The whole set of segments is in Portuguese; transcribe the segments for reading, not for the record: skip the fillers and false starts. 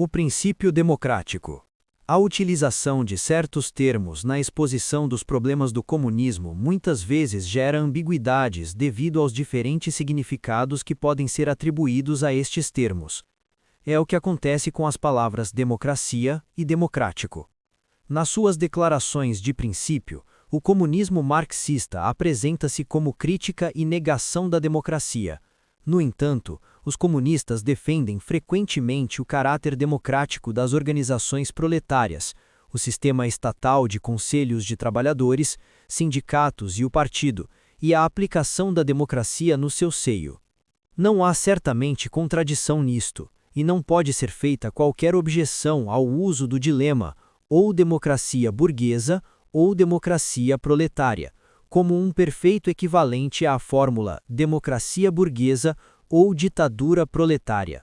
O princípio democrático. A utilização de certos termos na exposição dos problemas do comunismo muitas vezes gera ambiguidades devido aos diferentes significados que podem ser atribuídos a estes termos. É o que acontece com as palavras democracia e democrático. Nas suas declarações de princípio, o comunismo marxista apresenta-se como crítica e negação da democracia. No entanto, os comunistas defendem frequentemente o caráter democrático das organizações proletárias, o sistema estatal de conselhos de trabalhadores, sindicatos e o partido, e a aplicação da democracia no seu seio. Não há certamente contradição nisto, e não pode ser feita qualquer objeção ao uso do dilema ou democracia burguesa ou democracia proletária, como um perfeito equivalente à fórmula democracia burguesa ou ditadura proletária.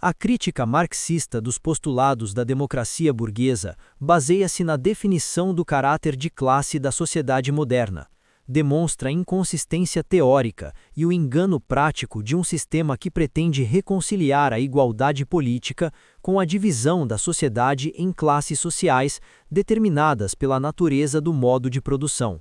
A crítica marxista dos postulados da democracia burguesa baseia-se na definição do caráter de classe da sociedade moderna, demonstra a inconsistência teórica e o engano prático de um sistema que pretende reconciliar a igualdade política com a divisão da sociedade em classes sociais determinadas pela natureza do modo de produção.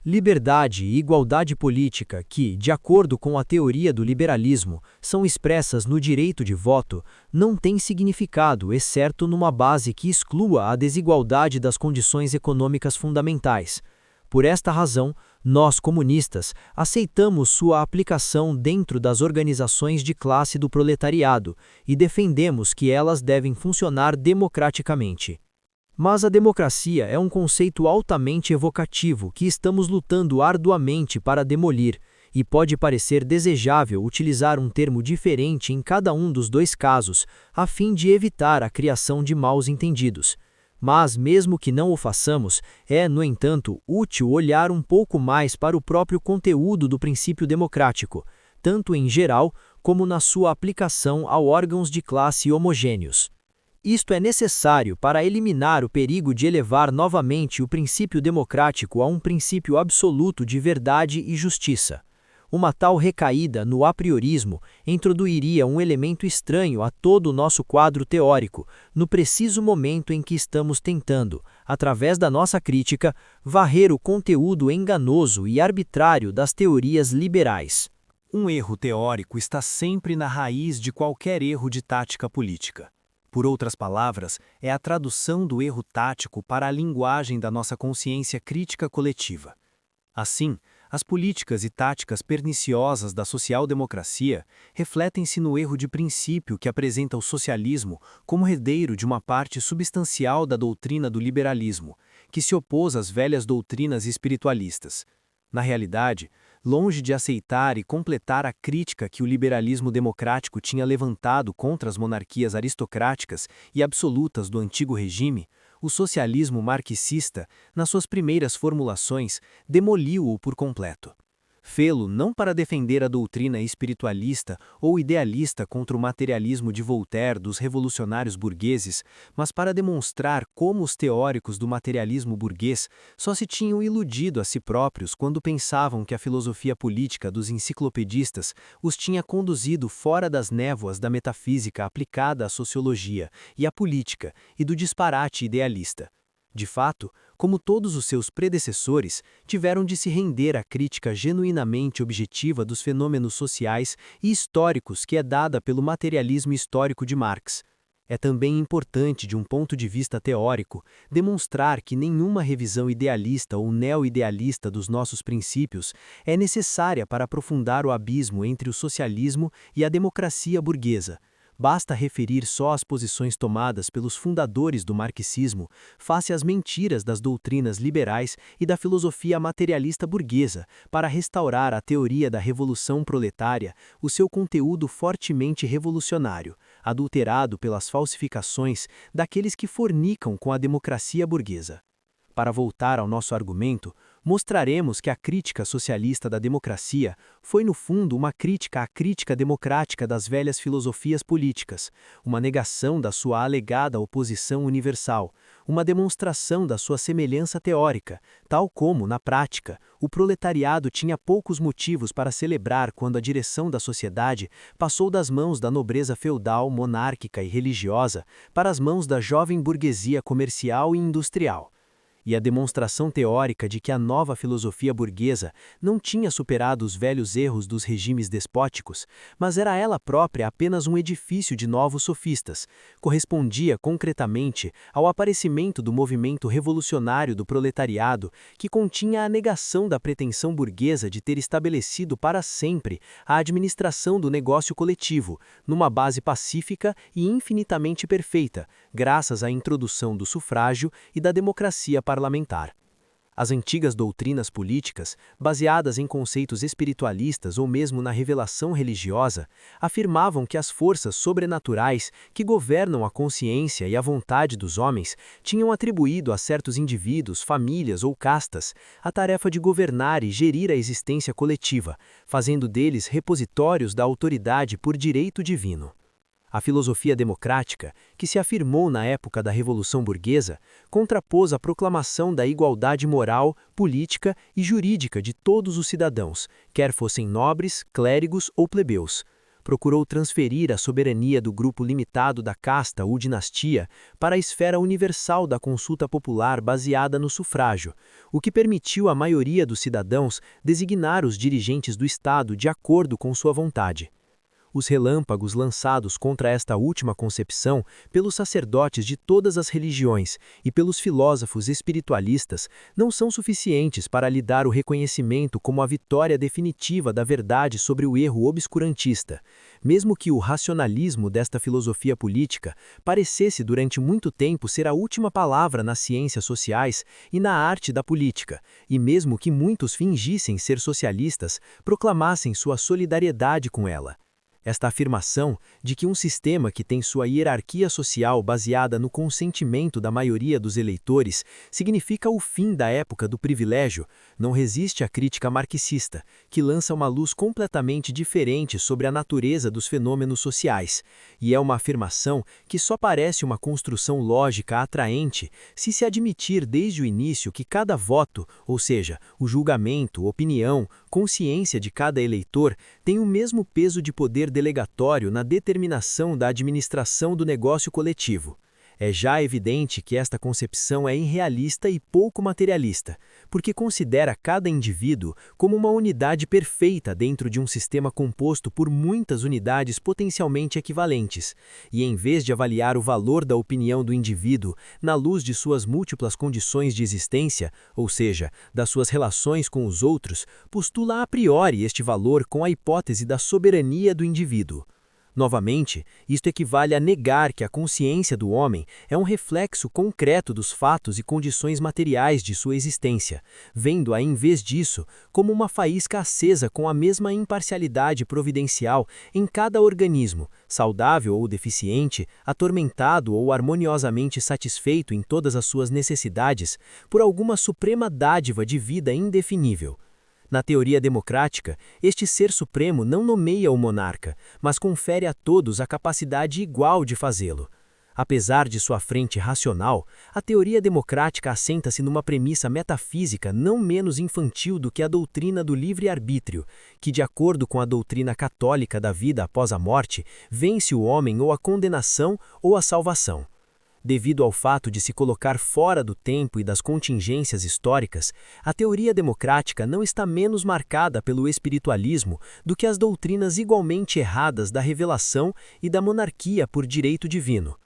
Liberdade e igualdade política que, de acordo com a teoria do liberalismo, são expressas no direito de voto, não têm significado exceto numa base que exclua a desigualdade das condições econômicas fundamentais. Por esta razão, nós comunistas aceitamos sua aplicação dentro das organizações de classe do proletariado e defendemos que elas devem funcionar democraticamente. Mas a democracia é um conceito altamente evocativo que estamos lutando arduamente para demolir, e pode parecer desejável utilizar um termo diferente em cada um dos dois casos, a fim de evitar a criação de maus-entendidos. Mas, mesmo que não o façamos, é, no entanto, útil olhar um pouco mais para o próprio conteúdo do princípio democrático, tanto em geral como na sua aplicação a órgãos de classe homogêneos. Isto é necessário para eliminar o perigo de elevar novamente o princípio democrático a um princípio absoluto de verdade e justiça. Uma tal recaída no apriorismo introduziria um elemento estranho a todo o nosso quadro teórico, no preciso momento em que estamos tentando, através da nossa crítica, varrer o conteúdo enganoso e arbitrário das teorias liberais. Um erro teórico está sempre na raiz de qualquer erro de tática política. Por outras palavras, é a tradução do erro tático para a linguagem da nossa consciência crítica coletiva. Assim, as políticas e táticas perniciosas da social-democracia refletem-se no erro de princípio que apresenta o socialismo como herdeiro de uma parte substancial da doutrina do liberalismo, que se opôs às velhas doutrinas espiritualistas. Na realidade, longe de aceitar e completar a crítica que o liberalismo democrático tinha levantado contra as monarquias aristocráticas e absolutas do antigo regime, o socialismo marxista, nas suas primeiras formulações, demoliu-o por completo. Fê-lo não para defender a doutrina espiritualista ou idealista contra o materialismo de Voltaire dos revolucionários burgueses, mas para demonstrar como os teóricos do materialismo burguês só se tinham iludido a si próprios quando pensavam que a filosofia política dos enciclopedistas os tinha conduzido fora das névoas da metafísica aplicada à sociologia e à política e do disparate idealista. De fato, como todos os seus predecessores, tiveram de se render à crítica genuinamente objetiva dos fenômenos sociais e históricos que é dada pelo materialismo histórico de Marx. É também importante, de um ponto de vista teórico, demonstrar que nenhuma revisão idealista ou neo-idealista dos nossos princípios é necessária para aprofundar o abismo entre o socialismo e a democracia burguesa. Basta referir só as posições tomadas pelos fundadores do marxismo face às mentiras das doutrinas liberais e da filosofia materialista burguesa para restaurar a teoria da revolução proletária, o seu conteúdo fortemente revolucionário, adulterado pelas falsificações daqueles que fornicam com a democracia burguesa. Para voltar ao nosso argumento, mostraremos que a crítica socialista da democracia foi, no fundo, uma crítica à crítica democrática das velhas filosofias políticas, uma negação da sua alegada oposição universal, uma demonstração da sua semelhança teórica, tal como, na prática, o proletariado tinha poucos motivos para celebrar quando a direção da sociedade passou das mãos da nobreza feudal, monárquica e religiosa para as mãos da jovem burguesia comercial e industrial. E a demonstração teórica de que a nova filosofia burguesa não tinha superado os velhos erros dos regimes despóticos, mas era ela própria apenas um edifício de novos sofistas, correspondia concretamente ao aparecimento do movimento revolucionário do proletariado, que continha a negação da pretensão burguesa de ter estabelecido para sempre a administração do negócio coletivo, numa base pacífica e infinitamente perfeita, graças à introdução do sufrágio e da democracia parlamentar. As antigas doutrinas políticas, baseadas em conceitos espiritualistas ou mesmo na revelação religiosa, afirmavam que as forças sobrenaturais que governam a consciência e a vontade dos homens tinham atribuído a certos indivíduos, famílias ou castas a tarefa de governar e gerir a existência coletiva, fazendo deles repositórios da autoridade por direito divino. A filosofia democrática, que se afirmou na época da Revolução Burguesa, contrapôs a proclamação da igualdade moral, política e jurídica de todos os cidadãos, quer fossem nobres, clérigos ou plebeus. Procurou transferir a soberania do grupo limitado da casta ou dinastia para a esfera universal da consulta popular baseada no sufrágio, o que permitiu à maioria dos cidadãos designar os dirigentes do Estado de acordo com sua vontade. Os relâmpagos lançados contra esta última concepção pelos sacerdotes de todas as religiões e pelos filósofos espiritualistas não são suficientes para lhe dar o reconhecimento como a vitória definitiva da verdade sobre o erro obscurantista, mesmo que o racionalismo desta filosofia política parecesse durante muito tempo ser a última palavra nas ciências sociais e na arte da política, e mesmo que muitos fingissem ser socialistas, proclamassem sua solidariedade com ela. Esta afirmação de que um sistema que tem sua hierarquia social baseada no consentimento da maioria dos eleitores significa o fim da época do privilégio não resiste à crítica marxista, que lança uma luz completamente diferente sobre a natureza dos fenômenos sociais, e é uma afirmação que só parece uma construção lógica atraente se admitir desde o início que cada voto, ou seja, o julgamento, opinião, consciência de cada eleitor, tem o mesmo peso de poder delegatório na determinação da administração do negócio coletivo. É já evidente que esta concepção é irrealista e pouco materialista, porque considera cada indivíduo como uma unidade perfeita dentro de um sistema composto por muitas unidades potencialmente equivalentes, e em vez de avaliar o valor da opinião do indivíduo na luz de suas múltiplas condições de existência, ou seja, das suas relações com os outros, postula a priori este valor com a hipótese da soberania do indivíduo. Novamente, isto equivale a negar que a consciência do homem é um reflexo concreto dos fatos e condições materiais de sua existência, vendo-a, em vez disso, como uma faísca acesa com a mesma imparcialidade providencial em cada organismo, saudável ou deficiente, atormentado ou harmoniosamente satisfeito em todas as suas necessidades, por alguma suprema dádiva de vida indefinível. Na teoria democrática, este ser supremo não nomeia o monarca, mas confere a todos a capacidade igual de fazê-lo. Apesar de sua frente racional, a teoria democrática assenta-se numa premissa metafísica não menos infantil do que a doutrina do livre-arbítrio, que, de acordo com a doutrina católica da vida após a morte, vence o homem ou a condenação ou a salvação. Devido ao fato de se colocar fora do tempo e das contingências históricas, a teoria democrática não está menos marcada pelo espiritualismo do que as doutrinas igualmente erradas da revelação e da monarquia por direito divino.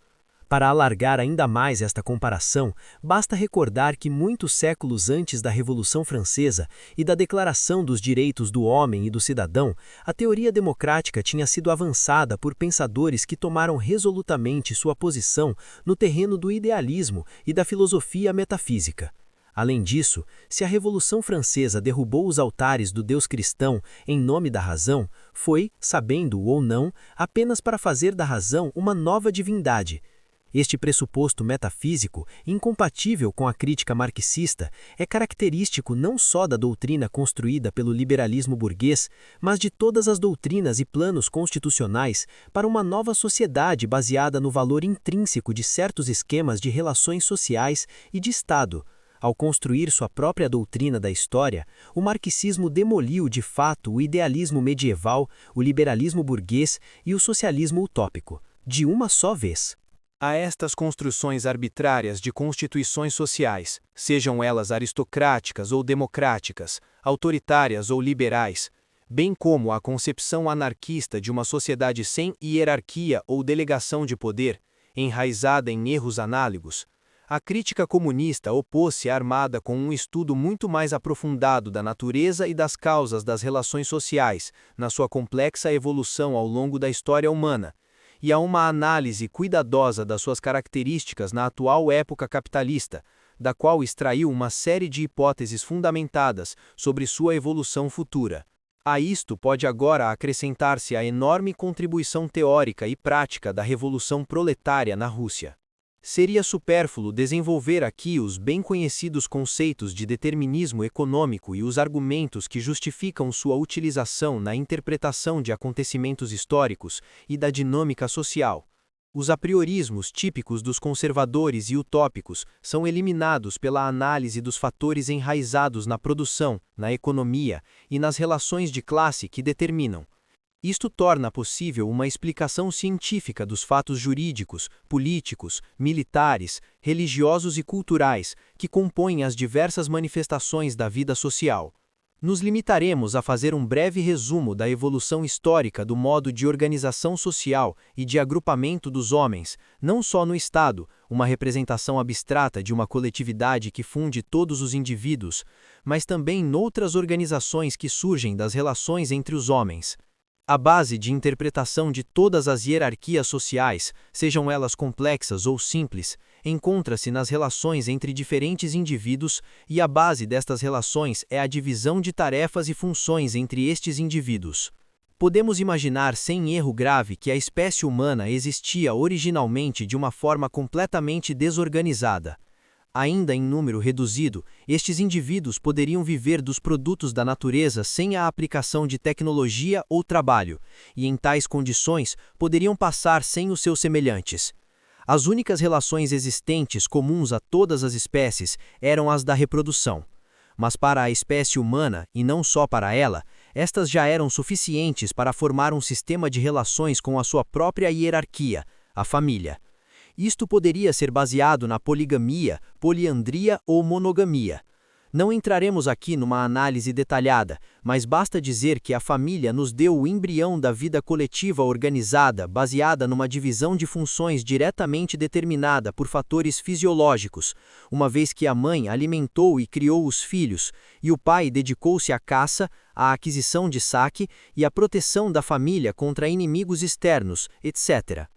Para alargar ainda mais esta comparação, basta recordar que muitos séculos antes da Revolução Francesa e da Declaração dos Direitos do Homem e do Cidadão, a teoria democrática tinha sido avançada por pensadores que tomaram resolutamente sua posição no terreno do idealismo e da filosofia metafísica. Além disso, se a Revolução Francesa derrubou os altares do Deus cristão em nome da razão, foi, sabendo ou não, apenas para fazer da razão uma nova divindade. Este pressuposto metafísico, incompatível com a crítica marxista, é característico não só da doutrina construída pelo liberalismo burguês, mas de todas as doutrinas e planos constitucionais para uma nova sociedade baseada no valor intrínseco de certos esquemas de relações sociais e de Estado. Ao construir sua própria doutrina da história, o marxismo demoliu de fato o idealismo medieval, o liberalismo burguês e o socialismo utópico, de uma só vez. A estas construções arbitrárias de constituições sociais, sejam elas aristocráticas ou democráticas, autoritárias ou liberais, bem como à concepção anarquista de uma sociedade sem hierarquia ou delegação de poder, enraizada em erros análogos, a crítica comunista opôs-se armada com um estudo muito mais aprofundado da natureza e das causas das relações sociais, na sua complexa evolução ao longo da história humana, e a uma análise cuidadosa das suas características na atual época capitalista, da qual extraiu uma série de hipóteses fundamentadas sobre sua evolução futura. A isto pode agora acrescentar-se a enorme contribuição teórica e prática da Revolução Proletária na Rússia. Seria supérfluo desenvolver aqui os bem conhecidos conceitos de determinismo econômico e os argumentos que justificam sua utilização na interpretação de acontecimentos históricos e da dinâmica social. Os apriorismos típicos dos conservadores e utópicos são eliminados pela análise dos fatores enraizados na produção, na economia e nas relações de classe que determinam. Isto torna possível uma explicação científica dos fatos jurídicos, políticos, militares, religiosos e culturais que compõem as diversas manifestações da vida social. Nos limitaremos a fazer um breve resumo da evolução histórica do modo de organização social e de agrupamento dos homens, não só no Estado, uma representação abstrata de uma coletividade que funde todos os indivíduos, mas também noutras organizações que surgem das relações entre os homens. A base de interpretação de todas as hierarquias sociais, sejam elas complexas ou simples, encontra-se nas relações entre diferentes indivíduos e a base destas relações é a divisão de tarefas e funções entre estes indivíduos. Podemos imaginar sem erro grave que a espécie humana existia originalmente de uma forma completamente desorganizada. Ainda em número reduzido, estes indivíduos poderiam viver dos produtos da natureza sem a aplicação de tecnologia ou trabalho, e em tais condições poderiam passar sem os seus semelhantes. As únicas relações existentes comuns a todas as espécies eram as da reprodução. Mas para a espécie humana, e não só para ela, estas já eram suficientes para formar um sistema de relações com a sua própria hierarquia, a família. Isto poderia ser baseado na poligamia, poliandria ou monogamia. Não entraremos aqui numa análise detalhada, mas basta dizer que a família nos deu o embrião da vida coletiva organizada baseada numa divisão de funções diretamente determinada por fatores fisiológicos, uma vez que a mãe alimentou e criou os filhos, e o pai dedicou-se à caça, à aquisição de saque e à proteção da família contra inimigos externos, etc.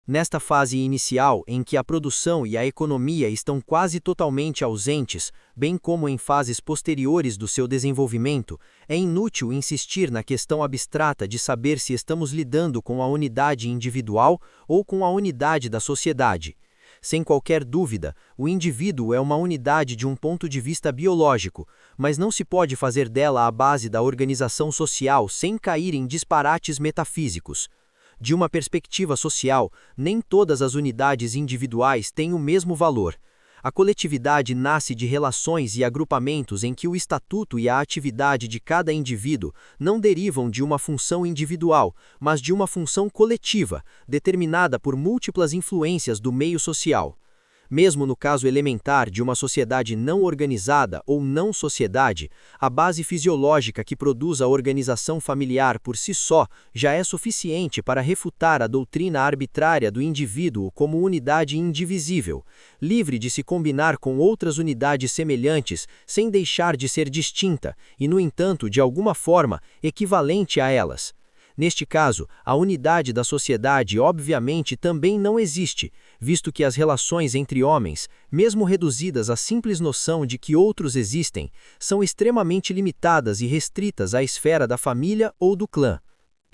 Nesta fase inicial, em que a produção e a economia estão quase totalmente ausentes, bem como em fases posteriores do seu desenvolvimento, é inútil insistir na questão abstrata de saber se estamos lidando com a unidade individual ou com a unidade da sociedade. Sem qualquer dúvida, o indivíduo é uma unidade de um ponto de vista biológico, mas não se pode fazer dela a base da organização social sem cair em disparates metafísicos. De uma perspectiva social, nem todas as unidades individuais têm o mesmo valor. A coletividade nasce de relações e agrupamentos em que o estatuto e a atividade de cada indivíduo não derivam de uma função individual, mas de uma função coletiva, determinada por múltiplas influências do meio social. Mesmo no caso elementar de uma sociedade não organizada ou não sociedade, a base fisiológica que produz a organização familiar por si só já é suficiente para refutar a doutrina arbitrária do indivíduo como unidade indivisível, livre de se combinar com outras unidades semelhantes sem deixar de ser distinta e, no entanto, de alguma forma, equivalente a elas. Neste caso, a unidade da sociedade obviamente também não existe, visto que as relações entre homens, mesmo reduzidas à simples noção de que outros existem, são extremamente limitadas e restritas à esfera da família ou do clã.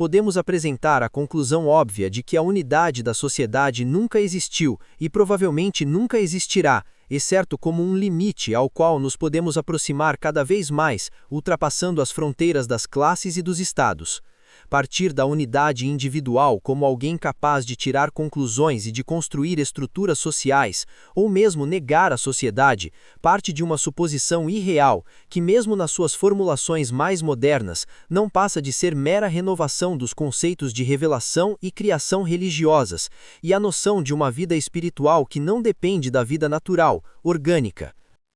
podemos apresentar a conclusão óbvia de que a unidade da sociedade nunca existiu e provavelmente nunca existirá, exceto como um limite ao qual nos podemos aproximar cada vez mais, ultrapassando as fronteiras das classes e dos estados. Partir da unidade individual como alguém capaz de tirar conclusões e de construir estruturas sociais, ou mesmo negar a sociedade, parte de uma suposição irreal, que mesmo nas suas formulações mais modernas, não passa de ser mera renovação dos conceitos de revelação e criação religiosas, e a noção de uma vida espiritual que não depende da vida natural, orgânica.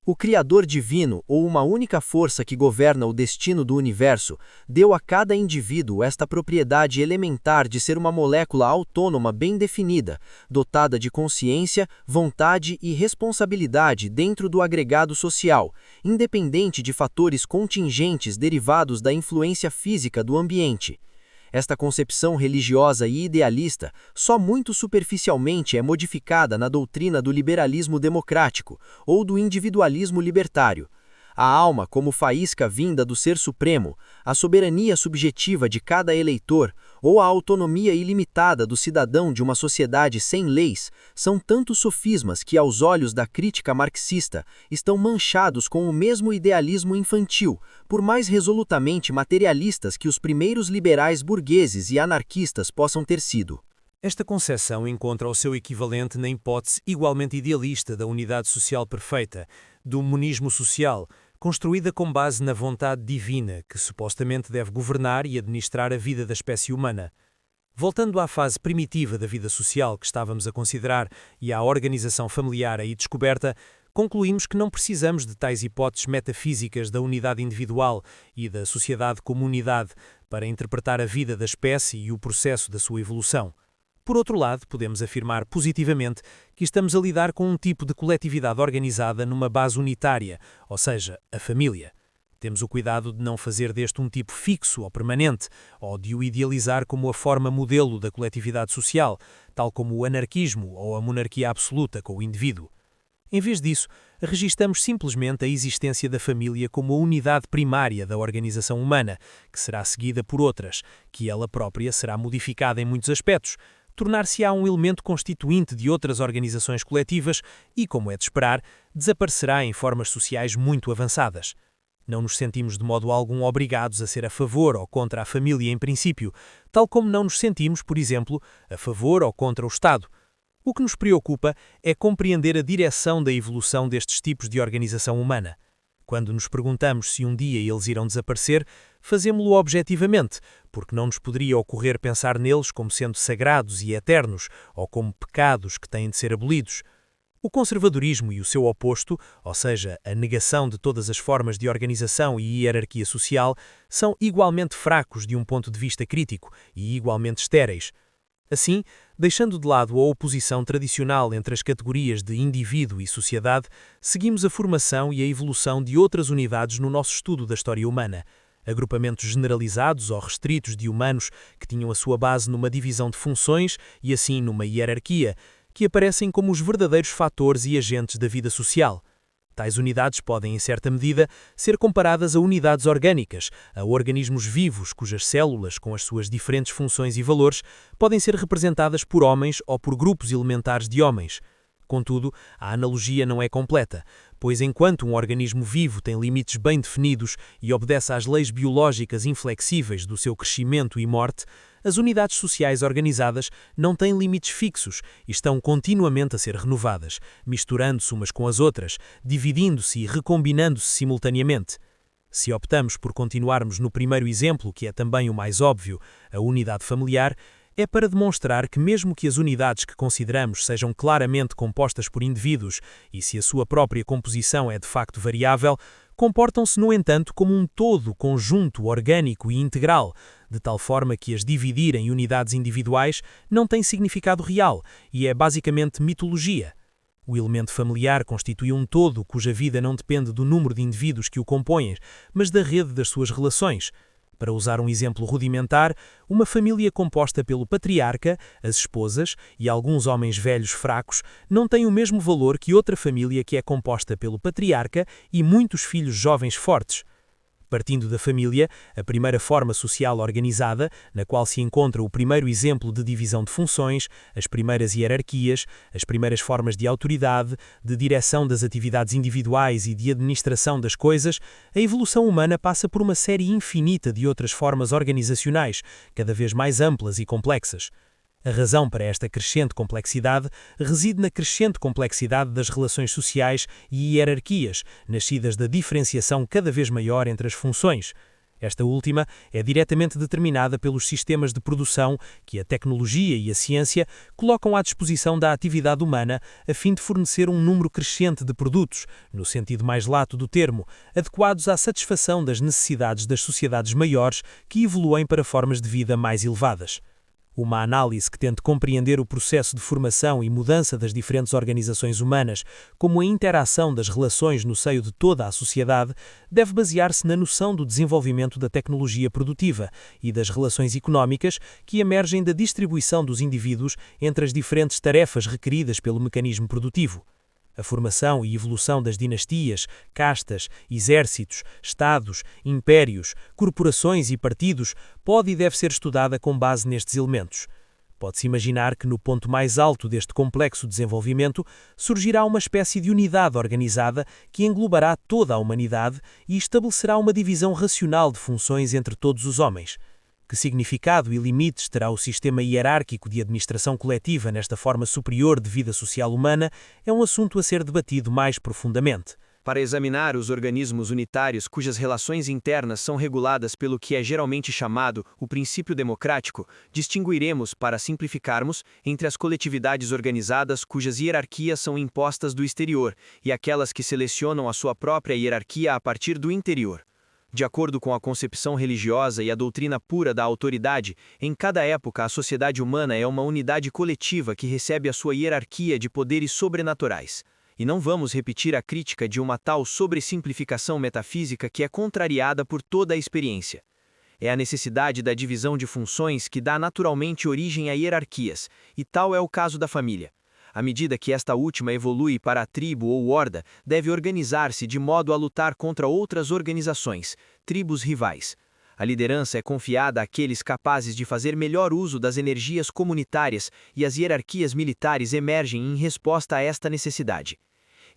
O Criador divino, ou uma única força que governa o destino do universo, deu a cada indivíduo esta propriedade elementar de ser uma molécula autônoma bem definida, dotada de consciência, vontade e responsabilidade dentro do agregado social, independente de fatores contingentes derivados da influência física do ambiente. Esta concepção religiosa e idealista só muito superficialmente é modificada na doutrina do liberalismo democrático ou do individualismo libertário. A alma como faísca vinda do Ser Supremo, a soberania subjetiva de cada eleitor ou a autonomia ilimitada do cidadão de uma sociedade sem leis são tantos sofismas que, aos olhos da crítica marxista, estão manchados com o mesmo idealismo infantil, por mais resolutamente materialistas que os primeiros liberais burgueses e anarquistas possam ter sido. Esta concepção encontra o seu equivalente na hipótese igualmente idealista da unidade social perfeita, do monismo social, construída com base na vontade divina que supostamente deve governar e administrar a vida da espécie humana. Voltando à fase primitiva da vida social que estávamos a considerar e à organização familiar aí descoberta, concluímos que não precisamos de tais hipóteses metafísicas da unidade individual e da sociedade como unidade para interpretar a vida da espécie e o processo da sua evolução. Por outro lado, podemos afirmar positivamente que estamos a lidar com um tipo de coletividade organizada numa base unitária, ou seja, a família. Temos o cuidado de não fazer deste um tipo fixo ou permanente, ou de o idealizar como a forma modelo da coletividade social, tal como o anarquismo ou a monarquia absoluta com o indivíduo. Em vez disso, registamos simplesmente a existência da família como a unidade primária da organização humana, que será seguida por outras, que ela própria será modificada em muitos aspectos, tornar-se-á um elemento constituinte de outras organizações coletivas e, como é de esperar, desaparecerá em formas sociais muito avançadas. Não nos sentimos de modo algum obrigados a ser a favor ou contra a família em princípio, tal como não nos sentimos, por exemplo, a favor ou contra o Estado. O que nos preocupa é compreender a direção da evolução destes tipos de organização humana. Quando nos perguntamos se um dia eles irão desaparecer, fazemo-lo objetivamente, porque não nos poderia ocorrer pensar neles como sendo sagrados e eternos, ou como pecados que têm de ser abolidos. O conservadorismo e o seu oposto, ou seja, a negação de todas as formas de organização e hierarquia social, são igualmente fracos de um ponto de vista crítico e igualmente estéreis. Assim, deixando de lado a oposição tradicional entre as categorias de indivíduo e sociedade, seguimos a formação e a evolução de outras unidades no nosso estudo da história humana. Agrupamentos generalizados ou restritos de humanos que tinham a sua base numa divisão de funções e assim numa hierarquia, que aparecem como os verdadeiros fatores e agentes da vida social. Tais unidades podem, em certa medida, ser comparadas a unidades orgânicas, a organismos vivos cujas células, com as suas diferentes funções e valores, podem ser representadas por homens ou por grupos elementares de homens. Contudo, a analogia não é completa, pois enquanto um organismo vivo tem limites bem definidos e obedece às leis biológicas inflexíveis do seu crescimento e morte, as unidades sociais organizadas não têm limites fixos e estão continuamente a ser renovadas, misturando-se umas com as outras, dividindo-se e recombinando-se simultaneamente. Se optamos por continuarmos no primeiro exemplo, que é também o mais óbvio, a unidade familiar, é para demonstrar que mesmo que as unidades que consideramos sejam claramente compostas por indivíduos e se a sua própria composição é de facto variável, comportam-se, no entanto, como um todo conjunto, orgânico e integral, de tal forma que as dividir em unidades individuais não tem significado real e é basicamente mitologia. O elemento familiar constitui um todo cuja vida não depende do número de indivíduos que o compõem, mas da rede das suas relações. Para usar um exemplo rudimentar, uma família composta pelo patriarca, as esposas e alguns homens velhos fracos não tem o mesmo valor que outra família que é composta pelo patriarca e muitos filhos jovens fortes. Partindo da família, a primeira forma social organizada, na qual se encontra o primeiro exemplo de divisão de funções, as primeiras hierarquias, as primeiras formas de autoridade, de direção das atividades individuais e de administração das coisas, a evolução humana passa por uma série infinita de outras formas organizacionais, cada vez mais amplas e complexas. A razão para esta crescente complexidade reside na crescente complexidade das relações sociais e hierarquias, nascidas da diferenciação cada vez maior entre as funções. Esta última é diretamente determinada pelos sistemas de produção que a tecnologia e a ciência colocam à disposição da atividade humana a fim de fornecer um número crescente de produtos, no sentido mais lato do termo, adequados à satisfação das necessidades das sociedades maiores que evoluem para formas de vida mais elevadas. Uma análise que tente compreender o processo de formação e mudança das diferentes organizações humanas, como a interação das relações no seio de toda a sociedade, deve basear-se na noção do desenvolvimento da tecnologia produtiva e das relações económicas que emergem da distribuição dos indivíduos entre as diferentes tarefas requeridas pelo mecanismo produtivo. A formação e evolução das dinastias, castas, exércitos, estados, impérios, corporações e partidos pode e deve ser estudada com base nestes elementos. Pode-se imaginar que no ponto mais alto deste complexo desenvolvimento surgirá uma espécie de unidade organizada que englobará toda a humanidade e estabelecerá uma divisão racional de funções entre todos os homens. Que significado e limites terá o sistema hierárquico de administração coletiva nesta forma superior de vida social humana é um assunto a ser debatido mais profundamente. Para examinar os organismos unitários cujas relações internas são reguladas pelo que é geralmente chamado o princípio democrático, distinguiremos, para simplificarmos, entre as coletividades organizadas cujas hierarquias são impostas do exterior e aquelas que selecionam a sua própria hierarquia a partir do interior. De acordo com a concepção religiosa e a doutrina pura da autoridade, em cada época a sociedade humana é uma unidade coletiva que recebe a sua hierarquia de poderes sobrenaturais. E não vamos repetir a crítica de uma tal sobressimplificação metafísica que é contrariada por toda a experiência. É a necessidade da divisão de funções que dá naturalmente origem a hierarquias, e tal é o caso da família. À medida que esta última evolui para a tribo ou horda, deve organizar-se de modo a lutar contra outras organizações, tribos rivais. A liderança é confiada àqueles capazes de fazer melhor uso das energias comunitárias e as hierarquias militares emergem em resposta a esta necessidade.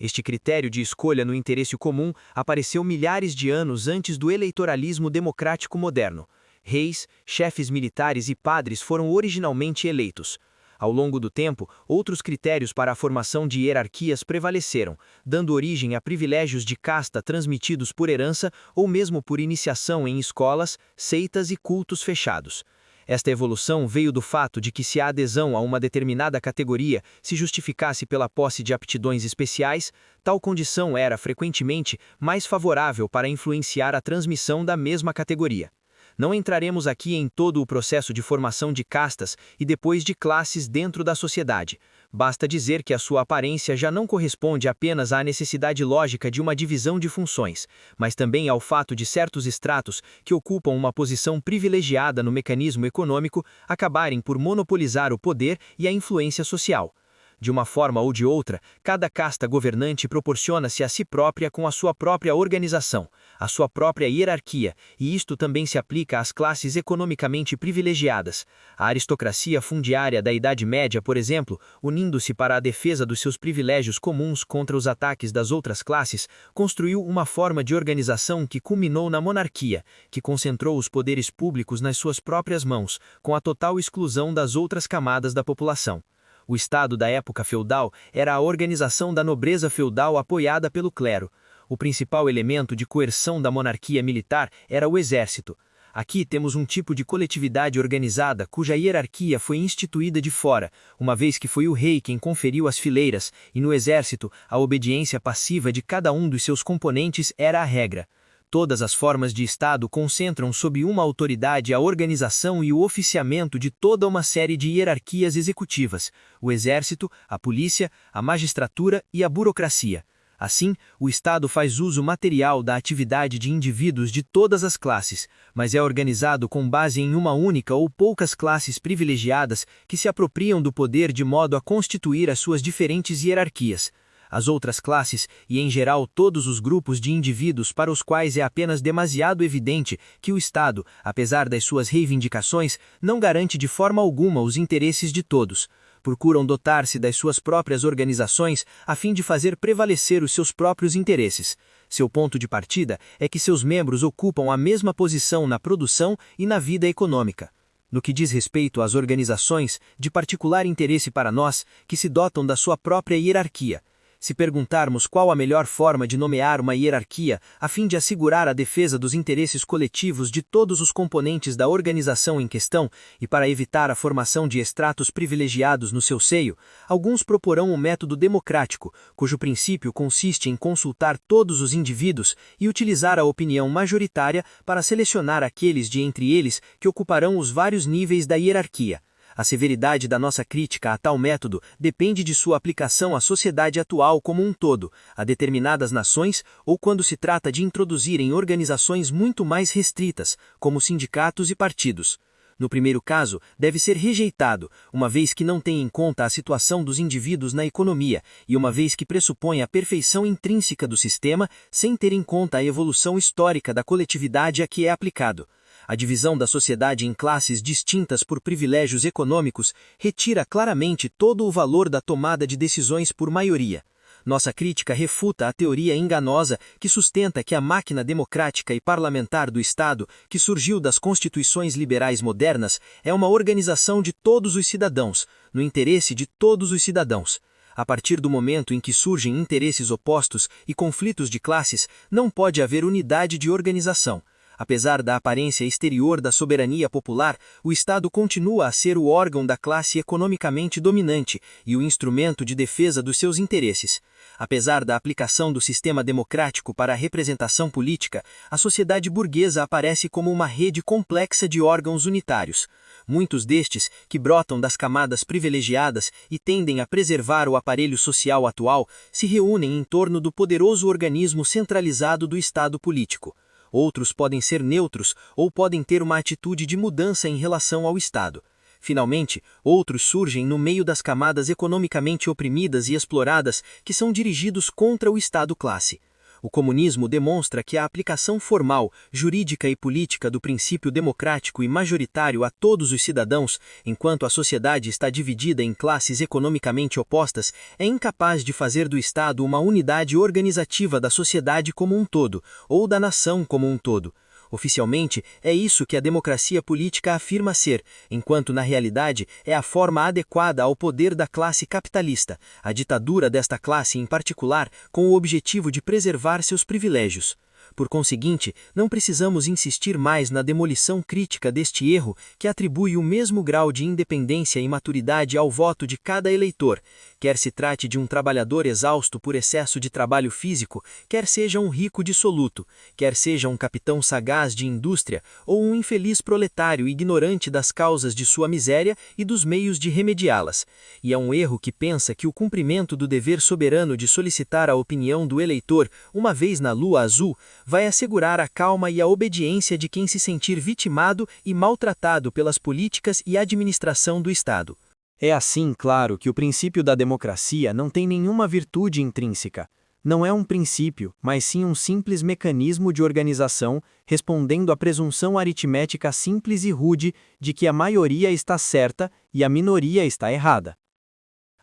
Este critério de escolha no interesse comum apareceu milhares de anos antes do eleitoralismo democrático moderno. Reis, chefes militares e padres foram originalmente eleitos. Ao longo do tempo, outros critérios para a formação de hierarquias prevaleceram, dando origem a privilégios de casta transmitidos por herança ou mesmo por iniciação em escolas, seitas e cultos fechados. Esta evolução veio do fato de que se a adesão a uma determinada categoria se justificasse pela posse de aptidões especiais, tal condição era frequentemente mais favorável para influenciar a transmissão da mesma categoria. Não entraremos aqui em todo o processo de formação de castas e depois de classes dentro da sociedade. Basta dizer que a sua aparência já não corresponde apenas à necessidade lógica de uma divisão de funções, mas também ao fato de certos estratos que ocupam uma posição privilegiada no mecanismo econômico acabarem por monopolizar o poder e a influência social. De uma forma ou de outra, cada casta governante proporciona-se a si própria com a sua própria organização, a sua própria hierarquia, e isto também se aplica às classes economicamente privilegiadas. A aristocracia fundiária da Idade Média, por exemplo, unindo-se para a defesa dos seus privilégios comuns contra os ataques das outras classes, construiu uma forma de organização que culminou na monarquia, que concentrou os poderes públicos nas suas próprias mãos, com a total exclusão das outras camadas da população. O Estado da época feudal era a organização da nobreza feudal apoiada pelo clero. O principal elemento de coerção da monarquia militar era o exército. Aqui temos um tipo de coletividade organizada cuja hierarquia foi instituída de fora, uma vez que foi o rei quem conferiu as fileiras, e no exército a obediência passiva de cada um dos seus componentes era a regra. Todas as formas de Estado concentram sob uma autoridade a organização e o oficiamento de toda uma série de hierarquias executivas, o exército, a polícia, a magistratura e a burocracia. Assim, o Estado faz uso material da atividade de indivíduos de todas as classes, mas é organizado com base em uma única ou poucas classes privilegiadas que se apropriam do poder de modo a constituir as suas diferentes hierarquias. As outras classes e, em geral, todos os grupos de indivíduos para os quais é apenas demasiado evidente que o Estado, apesar das suas reivindicações, não garante de forma alguma os interesses de todos. Procuram dotar-se das suas próprias organizações a fim de fazer prevalecer os seus próprios interesses. Seu ponto de partida é que seus membros ocupam a mesma posição na produção e na vida econômica. No que diz respeito às organizações, de particular interesse para nós, que se dotam da sua própria hierarquia. Se perguntarmos qual a melhor forma de nomear uma hierarquia a fim de assegurar a defesa dos interesses coletivos de todos os componentes da organização em questão e para evitar a formação de estratos privilegiados no seu seio, alguns proporão um método democrático, cujo princípio consiste em consultar todos os indivíduos e utilizar a opinião majoritária para selecionar aqueles de entre eles que ocuparão os vários níveis da hierarquia. A severidade da nossa crítica a tal método depende de sua aplicação à sociedade atual como um todo, a determinadas nações ou quando se trata de introduzir em organizações muito mais restritas, como sindicatos e partidos. No primeiro caso, deve ser rejeitado, uma vez que não tem em conta a situação dos indivíduos na economia e uma vez que pressupõe a perfeição intrínseca do sistema sem ter em conta a evolução histórica da coletividade a que é aplicado. A divisão da sociedade em classes distintas por privilégios econômicos retira claramente todo o valor da tomada de decisões por maioria. Nossa crítica refuta a teoria enganosa que sustenta que a máquina democrática e parlamentar do Estado, que surgiu das constituições liberais modernas, é uma organização de todos os cidadãos, no interesse de todos os cidadãos. A partir do momento em que surgem interesses opostos e conflitos de classes, não pode haver unidade de organização. Apesar da aparência exterior da soberania popular, o Estado continua a ser o órgão da classe economicamente dominante e o instrumento de defesa dos seus interesses. Apesar da aplicação do sistema democrático para a representação política, a sociedade burguesa aparece como uma rede complexa de órgãos unitários. Muitos destes, que brotam das camadas privilegiadas e tendem a preservar o aparelho social atual, se reúnem em torno do poderoso organismo centralizado do Estado político. Outros podem ser neutros ou podem ter uma atitude de mudança em relação ao Estado. Finalmente, outros surgem no meio das camadas economicamente oprimidas e exploradas que são dirigidos contra o Estado-classe. O comunismo demonstra que a aplicação formal, jurídica e política do princípio democrático e majoritário a todos os cidadãos, enquanto a sociedade está dividida em classes economicamente opostas, é incapaz de fazer do Estado uma unidade organizativa da sociedade como um todo, ou da nação como um todo. Oficialmente, é isso que a democracia política afirma ser, enquanto na realidade é a forma adequada ao poder da classe capitalista, a ditadura desta classe em particular, com o objetivo de preservar seus privilégios. Por conseguinte, não precisamos insistir mais na demolição crítica deste erro que atribui o mesmo grau de independência e maturidade ao voto de cada eleitor, quer se trate de um trabalhador exausto por excesso de trabalho físico, quer seja um rico dissoluto, quer seja um capitão sagaz de indústria ou um infeliz proletário ignorante das causas de sua miséria e dos meios de remediá-las. E é um erro que pensa que o cumprimento do dever soberano de solicitar a opinião do eleitor, uma vez na lua azul, vai assegurar a calma e a obediência de quem se sentir vitimado e maltratado pelas políticas e administração do Estado. É assim, claro, que o princípio da democracia não tem nenhuma virtude intrínseca. Não é um princípio, mas sim um simples mecanismo de organização, respondendo à presunção aritmética simples e rude de que a maioria está certa e a minoria está errada.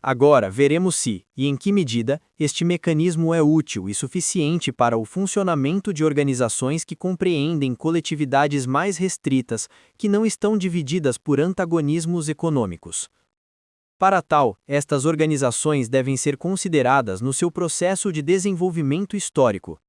Agora, veremos se, e em que medida, este mecanismo é útil e suficiente para o funcionamento de organizações que compreendem coletividades mais restritas, que não estão divididas por antagonismos econômicos. Para tal, estas organizações devem ser consideradas no seu processo de desenvolvimento histórico.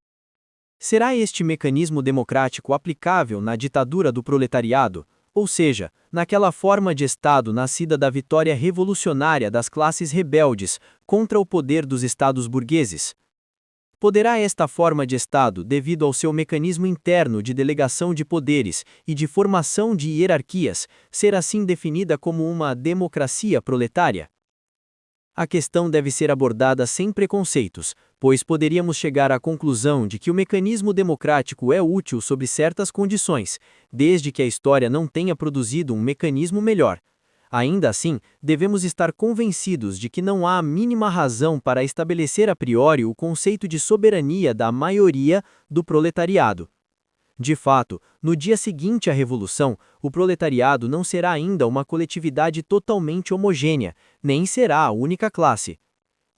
Será este mecanismo democrático aplicável na ditadura do proletariado, ou seja, naquela forma de Estado nascida da vitória revolucionária das classes rebeldes contra o poder dos Estados burgueses? Poderá esta forma de Estado, devido ao seu mecanismo interno de delegação de poderes e de formação de hierarquias, ser assim definida como uma democracia proletária? A questão deve ser abordada sem preconceitos, pois poderíamos chegar à conclusão de que o mecanismo democrático é útil sob certas condições, desde que a história não tenha produzido um mecanismo melhor. Ainda assim, devemos estar convencidos de que não há a mínima razão para estabelecer a priori o conceito de soberania da maioria do proletariado. De fato, no dia seguinte à Revolução, o proletariado não será ainda uma coletividade totalmente homogênea, nem será a única classe.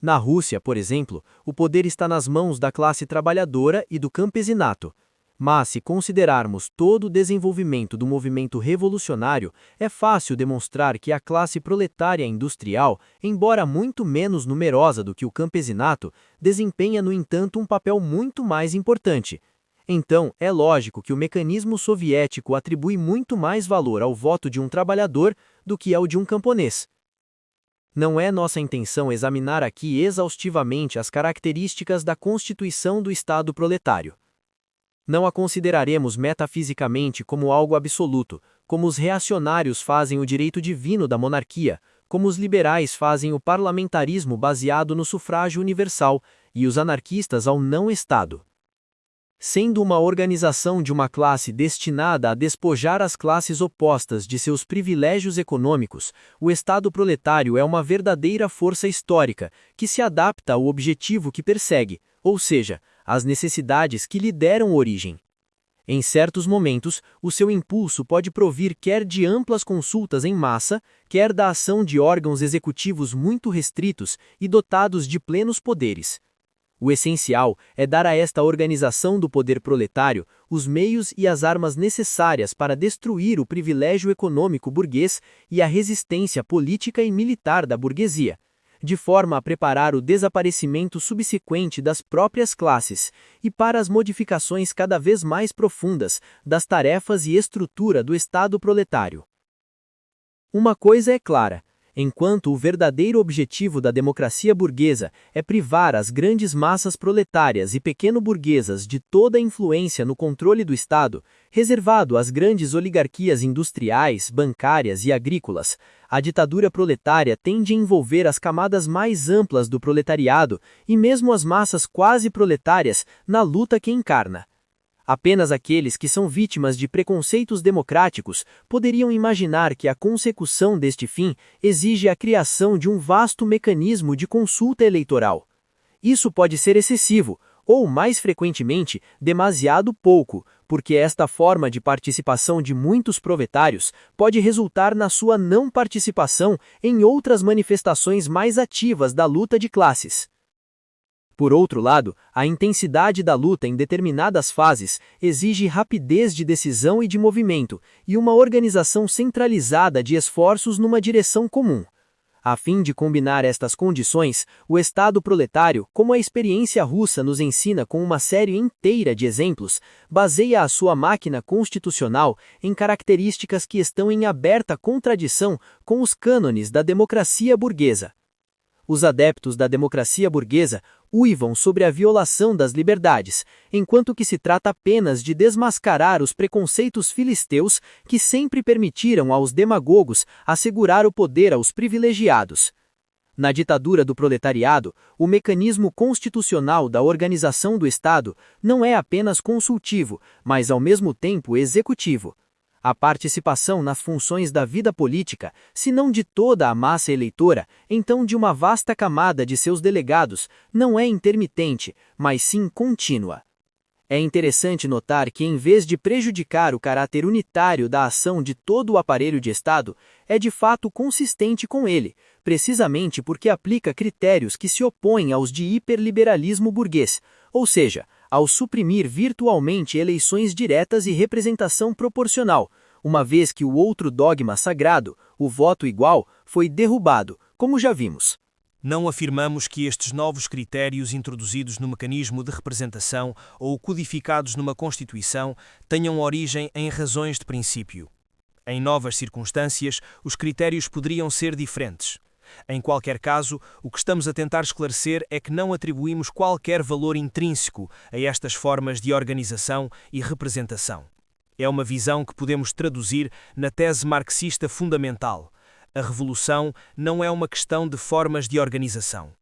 Na Rússia, por exemplo, o poder está nas mãos da classe trabalhadora e do campesinato. Mas, se considerarmos todo o desenvolvimento do movimento revolucionário, é fácil demonstrar que a classe proletária industrial, embora muito menos numerosa do que o campesinato, desempenha, no entanto, um papel muito mais importante. Então, é lógico que o mecanismo soviético atribui muito mais valor ao voto de um trabalhador do que ao de um camponês. Não é nossa intenção examinar aqui exaustivamente as características da constituição do Estado proletário. Não a consideraremos metafisicamente como algo absoluto, como os reacionários fazem o direito divino da monarquia, como os liberais fazem o parlamentarismo baseado no sufrágio universal e os anarquistas ao não-Estado. Sendo uma organização de uma classe destinada a despojar as classes opostas de seus privilégios econômicos, o Estado proletário é uma verdadeira força histórica que se adapta ao objetivo que persegue, ou seja, às necessidades que lhe deram origem. Em certos momentos, o seu impulso pode provir quer de amplas consultas em massa, quer da ação de órgãos executivos muito restritos e dotados de plenos poderes. O essencial é dar a esta organização do poder proletário os meios e as armas necessárias para destruir o privilégio econômico burguês e a resistência política e militar da burguesia, de forma a preparar o desaparecimento subsequente das próprias classes e para as modificações cada vez mais profundas das tarefas e estrutura do Estado proletário. Uma coisa é clara: enquanto o verdadeiro objetivo da democracia burguesa é privar as grandes massas proletárias e pequeno-burguesas de toda a influência no controle do Estado, reservado às grandes oligarquias industriais, bancárias e agrícolas, a ditadura proletária tende a envolver as camadas mais amplas do proletariado e mesmo as massas quase proletárias na luta que encarna. Apenas aqueles que são vítimas de preconceitos democráticos poderiam imaginar que a consecução deste fim exige a criação de um vasto mecanismo de consulta eleitoral. Isso pode ser excessivo, ou, mais frequentemente, demasiado pouco, porque esta forma de participação de muitos proletários pode resultar na sua não participação em outras manifestações mais ativas da luta de classes. Por outro lado, a intensidade da luta em determinadas fases exige rapidez de decisão e de movimento, e uma organização centralizada de esforços numa direção comum. A fim de combinar estas condições, o Estado proletário, como a experiência russa nos ensina com uma série inteira de exemplos, baseia a sua máquina constitucional em características que estão em aberta contradição com os cânones da democracia burguesa. Os adeptos da democracia burguesa uivam sobre a violação das liberdades, enquanto que se trata apenas de desmascarar os preconceitos filisteus que sempre permitiram aos demagogos assegurar o poder aos privilegiados. Na ditadura do proletariado, o mecanismo constitucional da organização do Estado não é apenas consultivo, mas ao mesmo tempo executivo. A participação nas funções da vida política, se não de toda a massa eleitora, então de uma vasta camada de seus delegados, não é intermitente, mas sim contínua. É interessante notar que, em vez de prejudicar o caráter unitário da ação de todo o aparelho de Estado, é de fato consistente com ele, precisamente porque aplica critérios que se opõem aos de hiperliberalismo burguês, ou seja, ao suprimir virtualmente eleições diretas e representação proporcional, uma vez que o outro dogma sagrado, o voto igual, foi derrubado, como já vimos. Não afirmamos que estes novos critérios introduzidos no mecanismo de representação ou codificados numa Constituição tenham origem em razões de princípio. Em novas circunstâncias, os critérios poderiam ser diferentes. Em qualquer caso, o que estamos a tentar esclarecer é que não atribuímos qualquer valor intrínseco a estas formas de organização e representação. É uma visão que podemos traduzir na tese marxista fundamental. A revolução não é uma questão de formas de organização.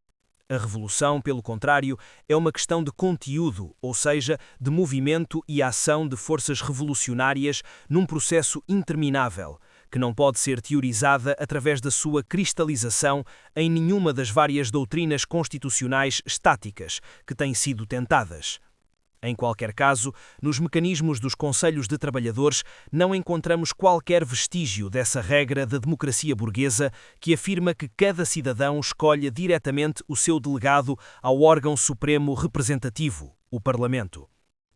A revolução, pelo contrário, é uma questão de conteúdo, ou seja, de movimento e ação de forças revolucionárias num processo interminável, que não pode ser teorizada através da sua cristalização em nenhuma das várias doutrinas constitucionais estáticas que têm sido tentadas. Em qualquer caso, nos mecanismos dos conselhos de trabalhadores não encontramos qualquer vestígio dessa regra da democracia burguesa que afirma que cada cidadão escolhe diretamente o seu delegado ao órgão supremo representativo, o Parlamento.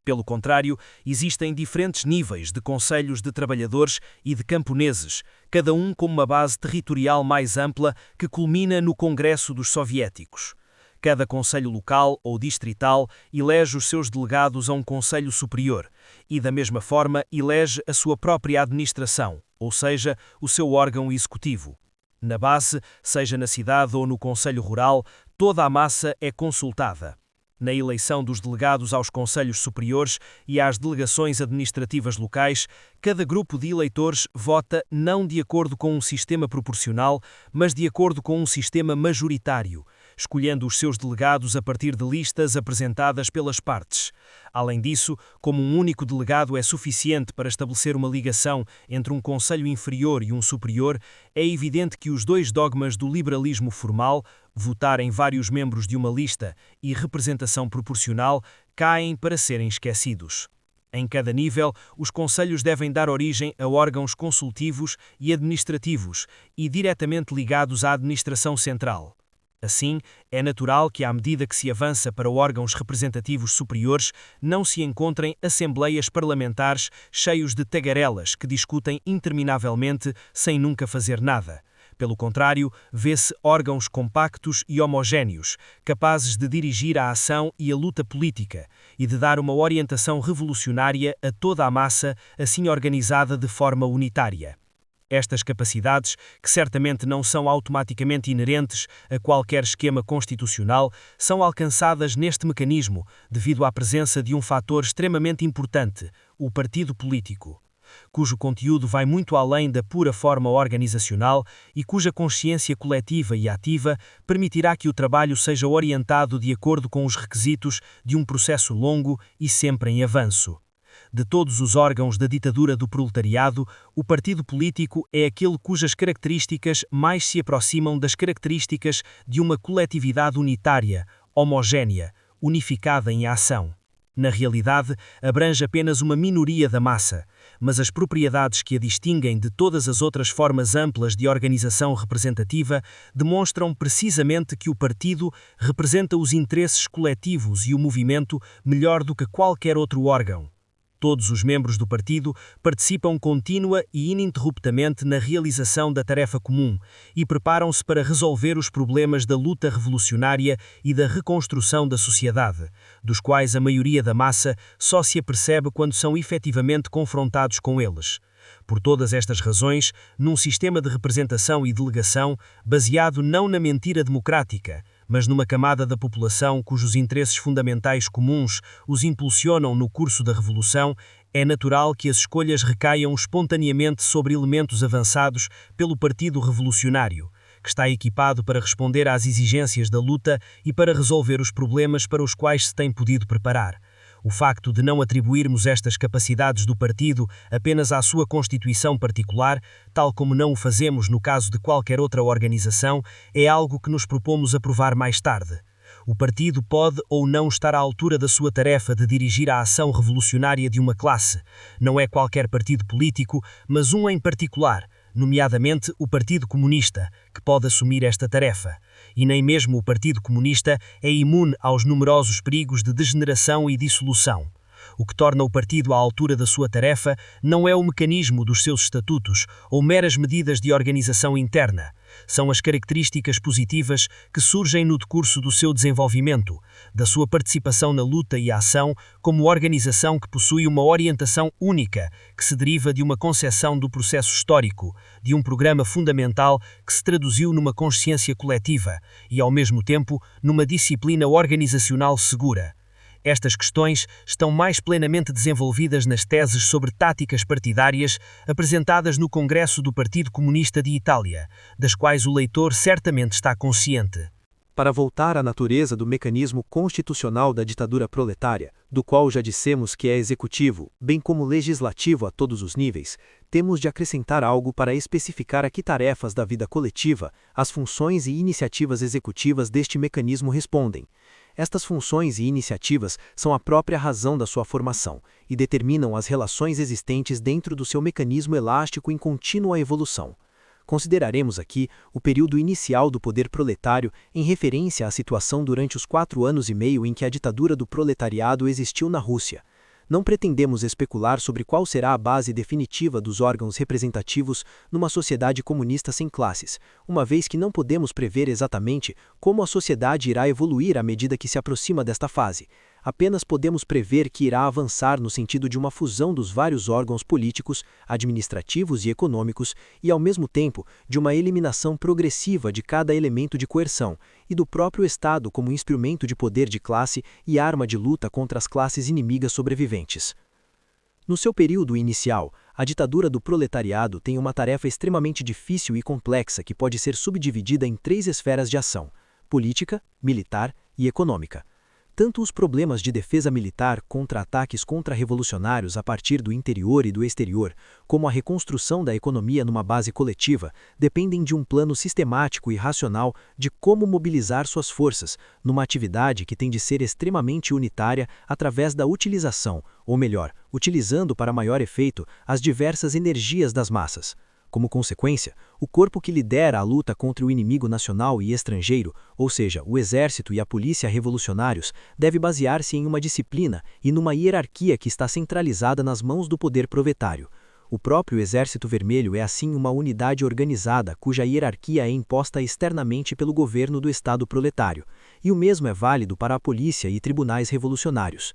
Pelo contrário, existem diferentes níveis de conselhos de trabalhadores e de camponeses, cada um com uma base territorial mais ampla que culmina no Congresso dos Soviéticos. Cada conselho local ou distrital elege os seus delegados a um conselho superior e, da mesma forma, elege a sua própria administração, ou seja, o seu órgão executivo. Na base, seja na cidade ou no conselho rural, toda a massa é consultada. Na eleição dos delegados aos conselhos superiores e às delegações administrativas locais, cada grupo de eleitores vota não de acordo com um sistema proporcional, mas de acordo com um sistema majoritário, escolhendo os seus delegados a partir de listas apresentadas pelas partes. Além disso, como um único delegado é suficiente para estabelecer uma ligação entre um conselho inferior e um superior, é evidente que os dois dogmas do liberalismo formal, votar em vários membros de uma lista e representação proporcional, caem para serem esquecidos. Em cada nível, os conselhos devem dar origem a órgãos consultivos e administrativos e diretamente ligados à administração central. Assim, é natural que, à medida que se avança para órgãos representativos superiores, não se encontrem assembleias parlamentares cheios de tagarelas que discutem interminavelmente sem nunca fazer nada. Pelo contrário, vê-se órgãos compactos e homogéneos, capazes de dirigir a ação e a luta política e de dar uma orientação revolucionária a toda a massa, assim organizada de forma unitária. Estas capacidades, que certamente não são automaticamente inerentes a qualquer esquema constitucional, são alcançadas neste mecanismo devido à presença de um fator extremamente importante, o partido político, cujo conteúdo vai muito além da pura forma organizacional e cuja consciência coletiva e ativa permitirá que o trabalho seja orientado de acordo com os requisitos de um processo longo e sempre em avanço. De todos os órgãos da ditadura do proletariado, o partido político é aquele cujas características mais se aproximam das características de uma coletividade unitária, homogénea, unificada em ação. Na realidade, abrange apenas uma minoria da massa, mas as propriedades que a distinguem de todas as outras formas amplas de organização representativa demonstram precisamente que o partido representa os interesses coletivos e o movimento melhor do que qualquer outro órgão. Todos os membros do partido participam contínua e ininterruptamente na realização da tarefa comum e preparam-se para resolver os problemas da luta revolucionária e da reconstrução da sociedade, dos quais a maioria da massa só se apercebe quando são efetivamente confrontados com eles. Por todas estas razões, num sistema de representação e delegação baseado não na mentira democrática, mas numa camada da população cujos interesses fundamentais comuns os impulsionam no curso da revolução, é natural que as escolhas recaiam espontaneamente sobre elementos avançados pelo Partido Revolucionário, que está equipado para responder às exigências da luta e para resolver os problemas para os quais se tem podido preparar. O facto de não atribuirmos estas capacidades do partido apenas à sua constituição particular, tal como não o fazemos no caso de qualquer outra organização, é algo que nos propomos a provar mais tarde. O partido pode ou não estar à altura da sua tarefa de dirigir a ação revolucionária de uma classe. Não é qualquer partido político, mas um em particular, nomeadamente o Partido Comunista, que pode assumir esta tarefa. E nem mesmo o Partido Comunista é imune aos numerosos perigos de degeneração e dissolução. O que torna o partido à altura da sua tarefa não é o mecanismo dos seus estatutos ou meras medidas de organização interna. São as características positivas que surgem no decurso do seu desenvolvimento, da sua participação na luta e ação como organização que possui uma orientação única, que se deriva de uma concepção do processo histórico, de um programa fundamental que se traduziu numa consciência coletiva e, ao mesmo tempo, numa disciplina organizacional segura. Estas questões estão mais plenamente desenvolvidas nas teses sobre táticas partidárias apresentadas no Congresso do Partido Comunista de Itália, das quais o leitor certamente está consciente. Para voltar à natureza do mecanismo constitucional da ditadura proletária, do qual já dissemos que é executivo, bem como legislativo a todos os níveis, temos de acrescentar algo para especificar a que tarefas da vida coletiva as funções e iniciativas executivas deste mecanismo respondem. Estas funções e iniciativas são a própria razão da sua formação e determinam as relações existentes dentro do seu mecanismo elástico em contínua evolução. Consideraremos aqui o período inicial do poder proletário em referência à situação durante os 4 anos e meio em que a ditadura do proletariado existiu na Rússia. Não pretendemos especular sobre qual será a base definitiva dos órgãos representativos numa sociedade comunista sem classes, uma vez que não podemos prever exatamente como a sociedade irá evoluir à medida que se aproxima desta fase. Apenas podemos prever que irá avançar no sentido de uma fusão dos vários órgãos políticos, administrativos e econômicos e, ao mesmo tempo, de uma eliminação progressiva de cada elemento de coerção e do próprio Estado como instrumento de poder de classe e arma de luta contra as classes inimigas sobreviventes. No seu período inicial, a ditadura do proletariado tem uma tarefa extremamente difícil e complexa que pode ser subdividida em 3 esferas de ação: política, militar e econômica. Tanto os problemas de defesa militar contra ataques contra-revolucionários a partir do interior e do exterior, como a reconstrução da economia numa base coletiva, dependem de um plano sistemático e racional de como mobilizar suas forças, numa atividade que tem de ser extremamente unitária através da utilização, ou melhor, utilizando para maior efeito, as diversas energias das massas. Como consequência, o corpo que lidera a luta contra o inimigo nacional e estrangeiro, ou seja, o exército e a polícia revolucionários, deve basear-se em uma disciplina e numa hierarquia que está centralizada nas mãos do poder proletário. O próprio Exército Vermelho é assim uma unidade organizada cuja hierarquia é imposta externamente pelo governo do Estado proletário, e o mesmo é válido para a polícia e tribunais revolucionários.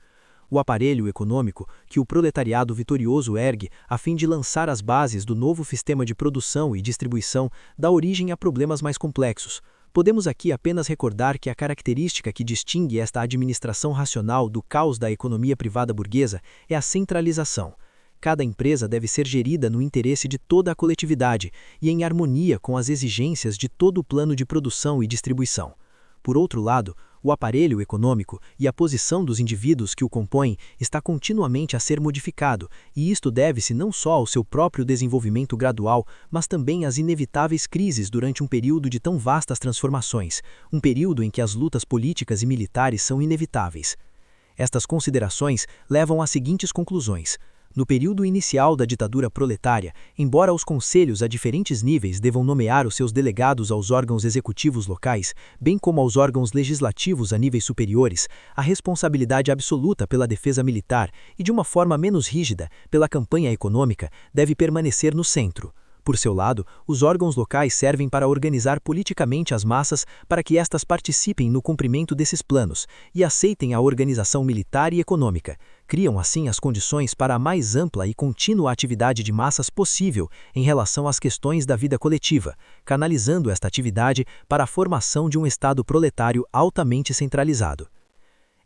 O aparelho econômico que o proletariado vitorioso ergue a fim de lançar as bases do novo sistema de produção e distribuição dá origem a problemas mais complexos. Podemos aqui apenas recordar que a característica que distingue esta administração racional do caos da economia privada burguesa é a centralização. Cada empresa deve ser gerida no interesse de toda a coletividade e em harmonia com as exigências de todo o plano de produção e distribuição. Por outro lado, o aparelho econômico e a posição dos indivíduos que o compõem está continuamente a ser modificado, e isto deve-se não só ao seu próprio desenvolvimento gradual, mas também às inevitáveis crises durante um período de tão vastas transformações, um período em que as lutas políticas e militares são inevitáveis. Estas considerações levam às seguintes conclusões. No período inicial da ditadura proletária, embora os conselhos a diferentes níveis devam nomear os seus delegados aos órgãos executivos locais, bem como aos órgãos legislativos a níveis superiores, a responsabilidade absoluta pela defesa militar e, de uma forma menos rígida, pela campanha econômica, deve permanecer no centro. Por seu lado, os órgãos locais servem para organizar politicamente as massas para que estas participem no cumprimento desses planos e aceitem a organização militar e econômica. Criam assim as condições para a mais ampla e contínua atividade de massas possível em relação às questões da vida coletiva, canalizando esta atividade para a formação de um Estado proletário altamente centralizado.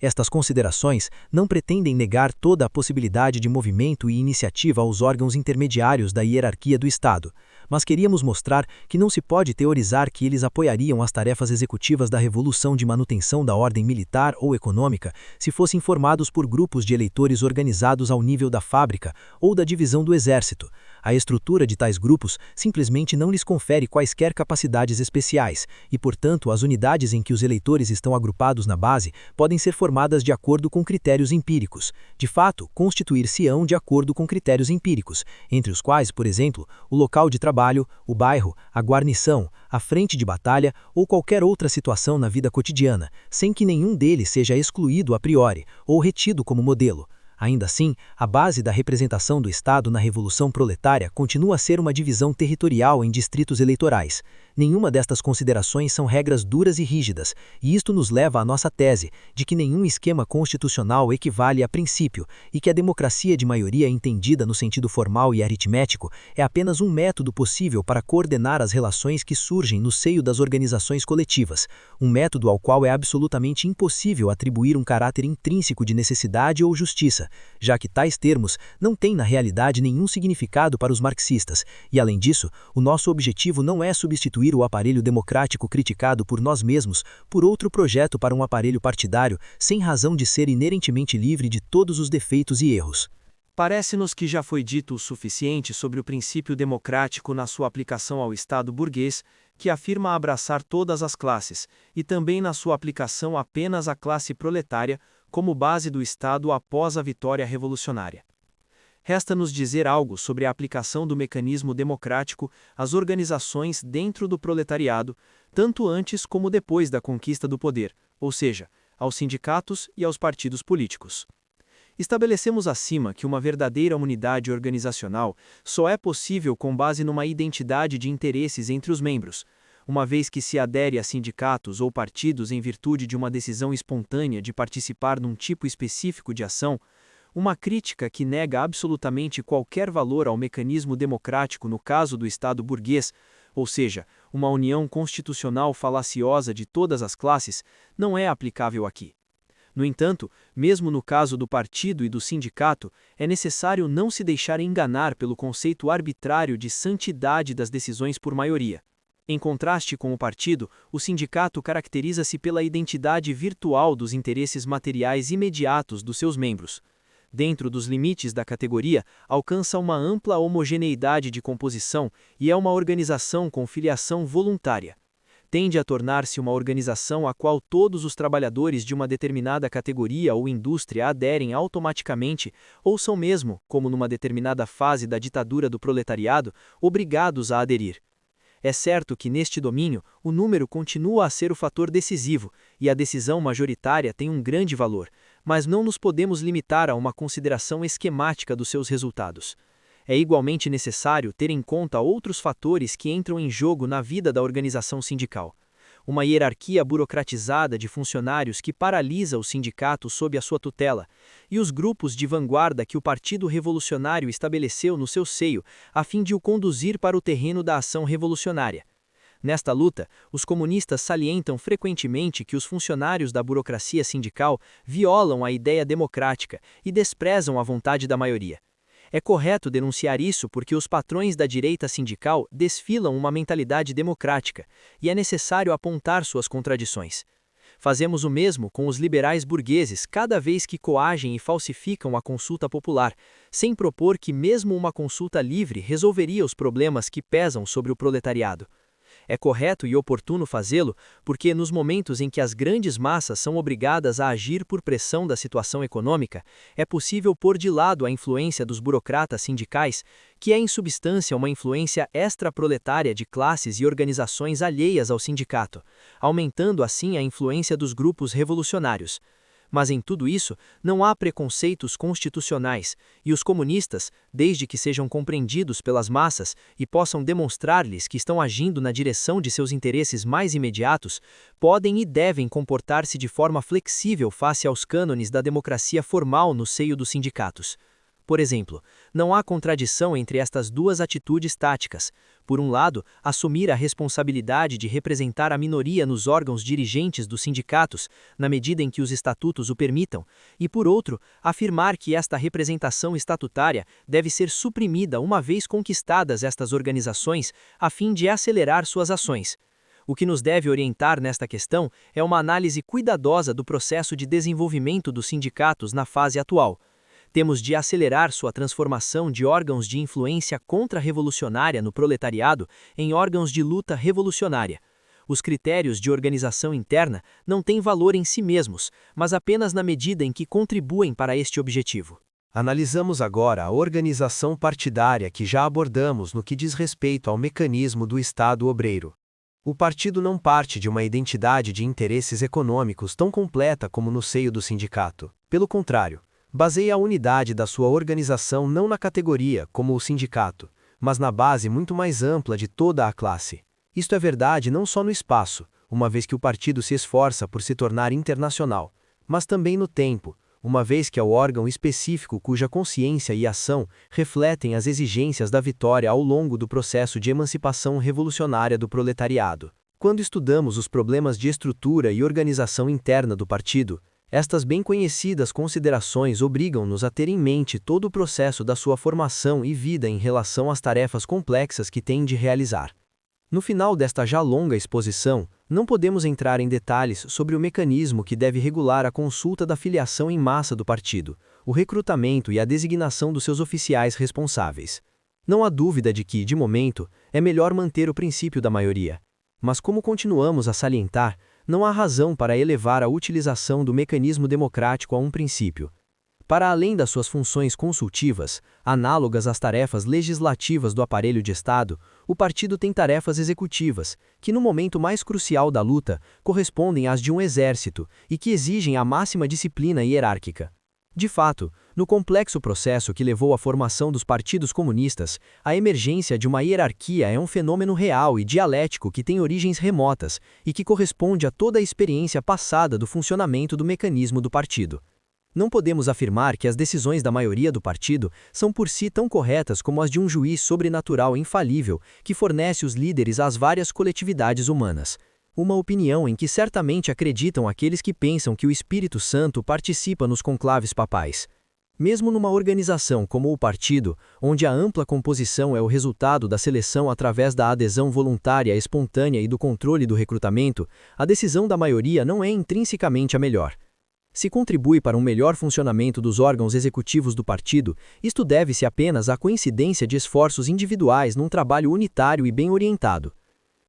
Estas considerações não pretendem negar toda a possibilidade de movimento e iniciativa aos órgãos intermediários da hierarquia do Estado, mas queríamos mostrar que não se pode teorizar que eles apoiariam as tarefas executivas da revolução de manutenção da ordem militar ou econômica se fossem formados por grupos de eleitores organizados ao nível da fábrica ou da divisão do exército. A estrutura de tais grupos simplesmente não lhes confere quaisquer capacidades especiais e, portanto, as unidades em que os eleitores estão agrupados na base podem ser formadas de acordo com critérios empíricos. De fato, constituir-se-ão de acordo com critérios empíricos, entre os quais, por exemplo, o local de trabalho, o bairro, a guarnição, a frente de batalha ou qualquer outra situação na vida cotidiana, sem que nenhum deles seja excluído a priori ou retido como modelo. Ainda assim, a base da representação do Estado na Revolução Proletária continua a ser uma divisão territorial em distritos eleitorais. Nenhuma destas considerações são regras duras e rígidas, e isto nos leva à nossa tese de que nenhum esquema constitucional equivale a princípio e que a democracia de maioria entendida no sentido formal e aritmético é apenas um método possível para coordenar as relações que surgem no seio das organizações coletivas, um método ao qual é absolutamente impossível atribuir um caráter intrínseco de necessidade ou justiça, já que tais termos não têm na realidade nenhum significado para os marxistas, e além disso, o nosso objetivo não é substituir o aparelho democrático criticado por nós mesmos por outro projeto para um aparelho partidário sem razão de ser inerentemente livre de todos os defeitos e erros. Parece-nos que já foi dito o suficiente sobre o princípio democrático na sua aplicação ao Estado burguês, que afirma abraçar todas as classes, e também na sua aplicação apenas à classe proletária, como base do Estado após a vitória revolucionária. Resta-nos dizer algo sobre a aplicação do mecanismo democrático às organizações dentro do proletariado, tanto antes como depois da conquista do poder, ou seja, aos sindicatos e aos partidos políticos. Estabelecemos acima que uma verdadeira unidade organizacional só é possível com base numa identidade de interesses entre os membros, uma vez que se adere a sindicatos ou partidos em virtude de uma decisão espontânea de participar num tipo específico de ação. Uma crítica que nega absolutamente qualquer valor ao mecanismo democrático no caso do Estado burguês, ou seja, uma união constitucional falaciosa de todas as classes, não é aplicável aqui. No entanto, mesmo no caso do partido e do sindicato, é necessário não se deixar enganar pelo conceito arbitrário de santidade das decisões por maioria. Em contraste com o partido, o sindicato caracteriza-se pela identidade virtual dos interesses materiais imediatos dos seus membros. Dentro dos limites da categoria, alcança uma ampla homogeneidade de composição e é uma organização com filiação voluntária. Tende a tornar-se uma organização à qual todos os trabalhadores de uma determinada categoria ou indústria aderem automaticamente, ou são mesmo, como numa determinada fase da ditadura do proletariado, obrigados a aderir. É certo que neste domínio, o número continua a ser o fator decisivo, e a decisão majoritária tem um grande valor, mas não nos podemos limitar a uma consideração esquemática dos seus resultados. É igualmente necessário ter em conta outros fatores que entram em jogo na vida da organização sindical. Uma hierarquia burocratizada de funcionários que paralisa o sindicato sob a sua tutela, e os grupos de vanguarda que o Partido Revolucionário estabeleceu no seu seio a fim de o conduzir para o terreno da ação revolucionária. Nesta luta, os comunistas salientam frequentemente que os funcionários da burocracia sindical violam a ideia democrática e desprezam a vontade da maioria. É correto denunciar isso porque os patrões da direita sindical desfilam uma mentalidade democrática, e é necessário apontar suas contradições. Fazemos o mesmo com os liberais burgueses cada vez que coagem e falsificam a consulta popular, sem propor que mesmo uma consulta livre resolveria os problemas que pesam sobre o proletariado. É correto e oportuno fazê-lo porque, nos momentos em que as grandes massas são obrigadas a agir por pressão da situação econômica, é possível pôr de lado a influência dos burocratas sindicais, que é em substância uma influência extraproletária de classes e organizações alheias ao sindicato, aumentando assim a influência dos grupos revolucionários. Mas em tudo isso, não há preconceitos constitucionais, e os comunistas, desde que sejam compreendidos pelas massas e possam demonstrar-lhes que estão agindo na direção de seus interesses mais imediatos, podem e devem comportar-se de forma flexível face aos cânones da democracia formal no seio dos sindicatos. Por exemplo, não há contradição entre estas duas atitudes táticas. Por um lado, assumir a responsabilidade de representar a minoria nos órgãos dirigentes dos sindicatos, na medida em que os estatutos o permitam, e por outro, afirmar que esta representação estatutária deve ser suprimida uma vez conquistadas estas organizações, a fim de acelerar suas ações. O que nos deve orientar nesta questão é uma análise cuidadosa do processo de desenvolvimento dos sindicatos na fase atual. Temos de acelerar sua transformação de órgãos de influência contra-revolucionária no proletariado em órgãos de luta revolucionária. Os critérios de organização interna não têm valor em si mesmos, mas apenas na medida em que contribuem para este objetivo. Analisamos agora a organização partidária que já abordamos no que diz respeito ao mecanismo do Estado obreiro. O partido não parte de uma identidade de interesses econômicos tão completa como no seio do sindicato. Pelo contrário, baseia a unidade da sua organização não na categoria, como o sindicato, mas na base muito mais ampla de toda a classe. Isto é verdade não só no espaço, uma vez que o partido se esforça por se tornar internacional, mas também no tempo, uma vez que é o órgão específico cuja consciência e ação refletem as exigências da vitória ao longo do processo de emancipação revolucionária do proletariado. Quando estudamos os problemas de estrutura e organização interna do partido, estas bem conhecidas considerações obrigam-nos a ter em mente todo o processo da sua formação e vida em relação às tarefas complexas que tem de realizar. No final desta já longa exposição, não podemos entrar em detalhes sobre o mecanismo que deve regular a consulta da filiação em massa do partido, o recrutamento e a designação dos seus oficiais responsáveis. Não há dúvida de que, de momento, é melhor manter o princípio da maioria. Mas como continuamos a salientar, não há razão para elevar a utilização do mecanismo democrático a um princípio. Para além das suas funções consultivas, análogas às tarefas legislativas do aparelho de Estado, o partido tem tarefas executivas, que no momento mais crucial da luta, correspondem às de um exército e que exigem a máxima disciplina hierárquica. De fato, no complexo processo que levou à formação dos partidos comunistas, a emergência de uma hierarquia é um fenômeno real e dialético que tem origens remotas e que corresponde a toda a experiência passada do funcionamento do mecanismo do partido. Não podemos afirmar que as decisões da maioria do partido são por si tão corretas como as de um juiz sobrenatural infalível que fornece os líderes às várias coletividades humanas. Uma opinião em que certamente acreditam aqueles que pensam que o Espírito Santo participa nos conclaves papais. Mesmo numa organização como o partido, onde a ampla composição é o resultado da seleção através da adesão voluntária, espontânea e do controle do recrutamento, a decisão da maioria não é intrinsecamente a melhor. Se contribui para um melhor funcionamento dos órgãos executivos do partido, isto deve-se apenas à coincidência de esforços individuais num trabalho unitário e bem orientado.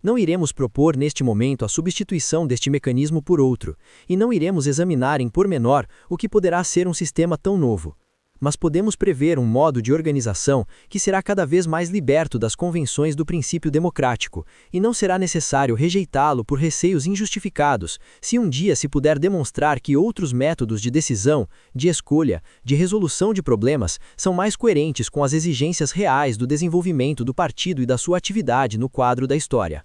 Não iremos propor neste momento a substituição deste mecanismo por outro, e não iremos examinar em pormenor o que poderá ser um sistema tão novo. Mas podemos prever um modo de organização que será cada vez mais liberto das convenções do princípio democrático, e não será necessário rejeitá-lo por receios injustificados, se um dia se puder demonstrar que outros métodos de decisão, de escolha, de resolução de problemas são mais coerentes com as exigências reais do desenvolvimento do partido e da sua atividade no quadro da história.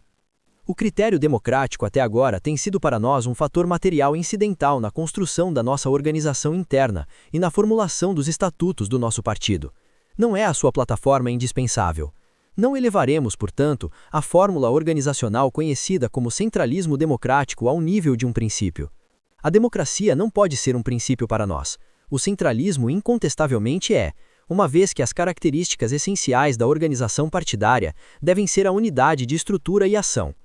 O critério democrático até agora tem sido para nós um fator material incidental na construção da nossa organização interna e na formulação dos estatutos do nosso partido. Não é a sua plataforma indispensável. Não elevaremos, portanto, a fórmula organizacional conhecida como centralismo democrático ao nível de um princípio. A democracia não pode ser um princípio para nós. O centralismo incontestavelmente é, uma vez que as características essenciais da organização partidária devem ser a unidade de estrutura e ação.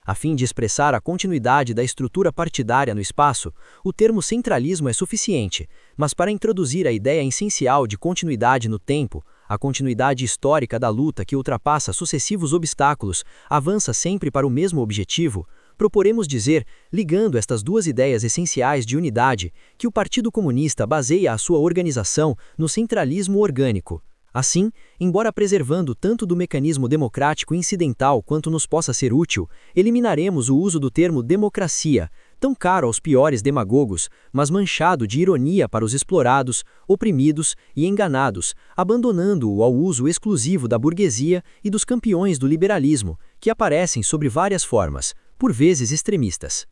A fim de expressar a continuidade da estrutura partidária no espaço, o termo centralismo é suficiente, mas para introduzir a ideia essencial de continuidade no tempo, a continuidade histórica da luta que ultrapassa sucessivos obstáculos, avança sempre para o mesmo objetivo, proporemos dizer, ligando estas duas ideias essenciais de unidade, que o Partido Comunista baseia a sua organização no centralismo orgânico. Assim, embora preservando tanto do mecanismo democrático incidental quanto nos possa ser útil, eliminaremos o uso do termo democracia, tão caro aos piores demagogos, mas manchado de ironia para os explorados, oprimidos e enganados, abandonando-o ao uso exclusivo da burguesia e dos campeões do liberalismo, que aparecem sob várias formas, por vezes extremistas.